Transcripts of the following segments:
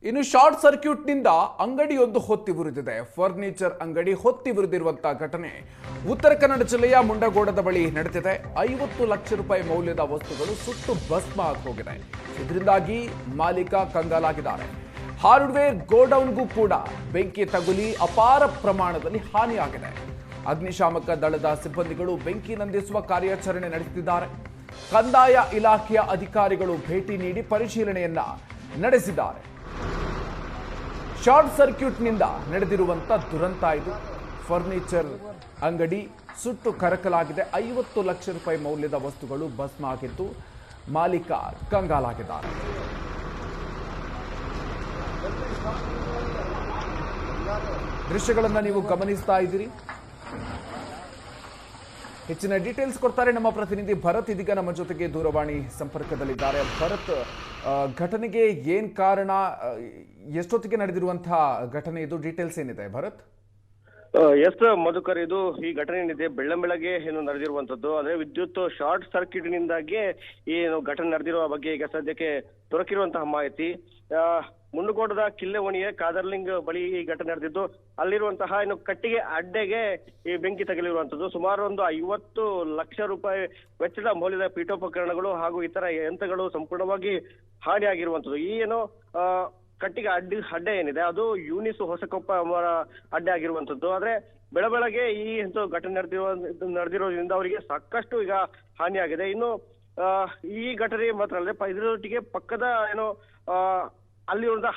ಇನ್ನು ಶಾರ್ಟ್ ಸರ್ಕ್ಯೂಟ್ನಿಂದ ಅಂಗಡಿಯೊಂದು ಹೊತ್ತಿ ಉರಿದಿದೆ. ಫರ್ನಿಚರ್ ಅಂಗಡಿ ಹೊತ್ತಿ ಉರಿದಿರುವಂತಹ ಘಟನೆ ಉತ್ತರ ಕನ್ನಡ ಜಿಲ್ಲೆಯ ಮುಂಡಗೋಡದ ಬಳಿ ನಡೆದಿದೆ. 50 ಲಕ್ಷ ರೂಪಾಯಿ ಮೌಲ್ಯದ ವಸ್ತುಗಳು ಸುಟ್ಟು ಭಸ್ಮ ಆಗೋಗಿದೆ. ಇದರಿಂದಾಗಿ ಮಾಲೀಕ ಕಂಗಾಲಾಗಿದ್ದಾರೆ. ಹಾರ್ಡ್ವೇರ್ ಗೋಡೌನ್ಗೂ ಕೂಡ ಬೆಂಕಿ ತಗುಲಿ ಅಪಾರ ಪ್ರಮಾಣದಲ್ಲಿ ಹಾನಿಯಾಗಿದೆ. ಅಗ್ನಿಶಾಮಕ ದಳದ ಸಿಬ್ಬಂದಿಗಳು ಬೆಂಕಿ ನಂದಿಸುವ ಕಾರ್ಯಾಚರಣೆ ನಡೆಸುತ್ತಿದ್ದಾರೆ. ಕಂದಾಯ ಇಲಾಖೆಯ ಅಧಿಕಾರಿಗಳು ಭೇಟಿ ನೀಡಿ ಪರಿಶೀಲನೆಯನ್ನ ನಡೆಸಿದ್ದಾರೆ. ಶಾರ್ಟ್ ಸರ್ಕ್ಯೂಟ್ನಿಂದ ನಡೆದಿರುವಂಥ ದುರಂತ ಇದು. ಫರ್ನಿಚರ್ ಅಂಗಡಿ ಸುಟ್ಟು ಕರಕಲಾಗಿದೆ. 50 ಲಕ್ಷ ರೂಪಾಯಿ ಮೌಲ್ಯದ ವಸ್ತುಗಳು ಭಸ್ಮ ಆಗಿದ್ದು ಮಾಲೀಕ ಕಂಗಾಲಾಗಿದ್ದಾರೆ. ದೃಶ್ಯಗಳನ್ನು ನೀವು ಗಮನಿಸ್ತಾ ಇದ್ದೀರಿ. ಹೆಚ್ಚಿನ ಡೀಟೇಲ್ಸ್ ಕೊಡ್ತಾರೆ ನಮ್ಮ ಪ್ರತಿನಿಧಿ ಭರತ್. ಇದೀಗ ನಮ್ಮ ಜೊತೆಗೆ ದೂರವಾಣಿ ಸಂಪರ್ಕದಲ್ಲಿದ್ದಾರೆ. ಭರತ್, ಘಟನೆಗೆ ಏನ್ ಕಾರಣ, ಎಷ್ಟೊತ್ತಿಗೆ ನಡೆದಿರುವಂತಹ ಘಟನೆ ಇದು, ಡೀಟೇಲ್ಸ್ ಏನಿದೆ ಭರತ್? ಎಸ್ ಮಧುಕರ್, ಇದು ಈ ಘಟನೆ ಏನಿದೆ ಬೆಳ್ಳಂಬೆಳಗ್ಗೆ ಏನು ನಡೆದಿರುವಂತದ್ದು. ಅದೇ ವಿದ್ಯುತ್ ಶಾರ್ಟ್ ಸರ್ಕ್ಯೂಟ್ ನಿಂದಾಗಿ ಏನು ಘಟನೆ ನಡೆದಿರುವ ಬಗ್ಗೆ ಈಗ ಸದ್ಯಕ್ಕೆ ದೊರಕಿರುವಂತಹ ಮಾಹಿತಿ. ಮುಂಡಗೋಡದ ಕಿಲ್ಲೆವಣಿಯ ಕಾದರ್ಲಿಂಗ್ ಬಳಿ ಈ ಘಟನೆ ನಡೆದಿದ್ದು, ಅಲ್ಲಿರುವಂತಹ ಏನು ಕಟ್ಟಿಗೆ ಅಡ್ಡೆಗೆ ಈ ಬೆಂಕಿ ತಗುಲಿರುವಂತದ್ದು. ಸುಮಾರು ಒಂದು 50 ಲಕ್ಷ ರೂಪಾಯಿ ವೆಚ್ಚದ ಮೌಲ್ಯದ ಪೀಠೋಪಕರಣಗಳು ಹಾಗೂ ಇತರ ಯಂತ್ರಗಳು ಸಂಪೂರ್ಣವಾಗಿ ಹಾನಿಯಾಗಿರುವಂತದ್ದು. ಈ ಏನು ಕಟ್ಟಿಗೆ ಅಡ್ಡೆ ಏನಿದೆ ಅದು ಯೂನಿಸ್ ಹೊಸಕೊಪ್ಪ ಅಡ್ಡೆ ಆಗಿರುವಂತದ್ದು. ಆದ್ರೆ ಬೆಳಬೆಳಗ್ಗೆ ಈ ಘಟನೆ ನಡೆದಿರೋದ್ರಿಂದ ಅವರಿಗೆ ಸಾಕಷ್ಟು ಈಗ ಹಾನಿಯಾಗಿದೆ. ಇನ್ನು ಈ ಘಟನೆ ಮಾತ್ರ ಅಲ್ಲದೆ ಇದರೊಟ್ಟಿಗೆ ಪಕ್ಕದ ಏನು ಅಲ್ಲಿರುವಂತಹ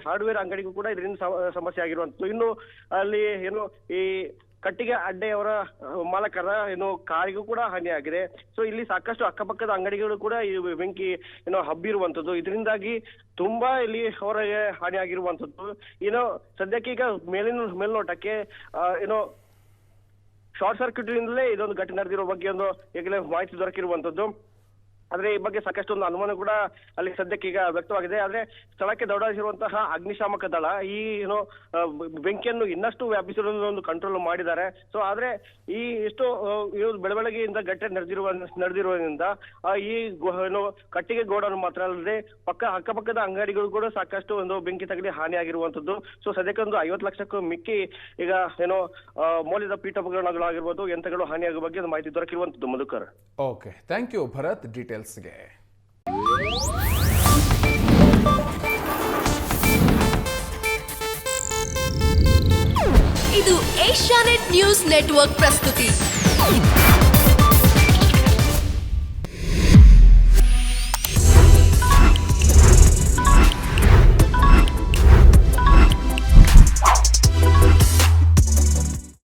ಹಾರ್ಡ್ವೇರ್ ಅಂಗಡಿಗೂ ಕೂಡ ಇದರಿಂದ ಸಮಸ್ಯೆ ಆಗಿರುವಂತದ್ದು. ಇನ್ನು ಅಲ್ಲಿ ಏನು ಈ ಕಟ್ಟಿಗೆ ಅಡ್ಡೆಯವರ ಮಾಲಕರ ಏನು ಕಾರಿಗೂ ಕೂಡ ಹಾನಿಯಾಗಿದೆ. ಸೊ ಇಲ್ಲಿ ಸಾಕಷ್ಟು ಅಕ್ಕಪಕ್ಕದ ಅಂಗಡಿಗಳು ಕೂಡ ಈ ಬೆಂಕಿ ಏನೋ ಹಬ್ಬಿರುವಂತದ್ದು. ಇದರಿಂದಾಗಿ ತುಂಬಾ ಇಲ್ಲಿ ಅವರಿಗೆ ಹಾನಿಯಾಗಿರುವಂತದ್ದು. ಏನೋ ಸದ್ಯಕ್ಕೆ ಈಗ ಮೇಲ್ನೋಟಕ್ಕೆ ಏನೋ ಶಾರ್ಟ್ ಸರ್ಕ್ಯೂಟ್ ನಿಂದಲೇ ಇದೊಂದು ಘಟನೆ ನಡೆದಿರೋ ಬಗ್ಗೆ ಒಂದು ಈಗಲೇ ಮಾಹಿತಿ ದೊರಕಿರುವಂತದ್ದು. ಆದ್ರೆ ಈ ಬಗ್ಗೆ ಸಾಕಷ್ಟು ಒಂದು ಅನುಮಾನ ಕೂಡ ಅಲ್ಲಿ ಸದ್ಯಕ್ಕೆ ಈಗ ವ್ಯಕ್ತವಾಗಿದೆ. ಆದ್ರೆ ಸ್ಥಳಕ್ಕೆ ದೌಡಾಯಿಸಿರುವಂತಹ ಅಗ್ನಿಶಾಮಕ ದಳ ಈ ಏನು ಬೆಂಕಿಯನ್ನು ಇನ್ನಷ್ಟು ವ್ಯಾಪಿಸಲು ಒಂದು ಕಂಟ್ರೋಲ್ ಮಾಡಿದ್ದಾರೆ. ಸೊ ಆದ್ರೆ ಈ ಎಷ್ಟು ಬೆಳಬೆಳಗ್ಗೆಯಿಂದ ಘಟನೆ ನಡೆದಿರುವುದರಿಂದ ಈ ಏನು ಕಟ್ಟಿಗೆ ಗೋಡನ್ನು ಮಾತ್ರ ಅಲ್ಲದೆ ಅಕ್ಕಪಕ್ಕದ ಅಂಗಡಿಗಳು ಕೂಡ ಸಾಕಷ್ಟು ಒಂದು ಬೆಂಕಿ ತಗಲಿ ಹಾನಿಯಾಗಿರುವಂತದ್ದು. ಸೊ ಸದ್ಯಕ್ಕೆ ಒಂದು 50 ಲಕ್ಷಕ್ಕೂ ಮಿಕ್ಕಿ ಈಗ ಏನೋ ಮೌಲ್ಯದ ಪೀಠೋಪಕರಣಗಳಾಗಿರ್ಬೋದು ಯಂತ್ರಗಳು ಹಾನಿಯಾಗುವ ಬಗ್ಗೆ ಒಂದು ಮಾಹಿತಿ ದೊರಕಿರುವಂತದ್ದು. Madhukar, okay, thank you Bharat ಡೀಟೇಲ್ಸ್ಗೆ. ಇದು ಏಷ್ಯಾನೆಟ್ ನ್ಯೂಸ್ ನೆಟ್ವರ್ಕ್ ಪ್ರಸ್ತುತಿ.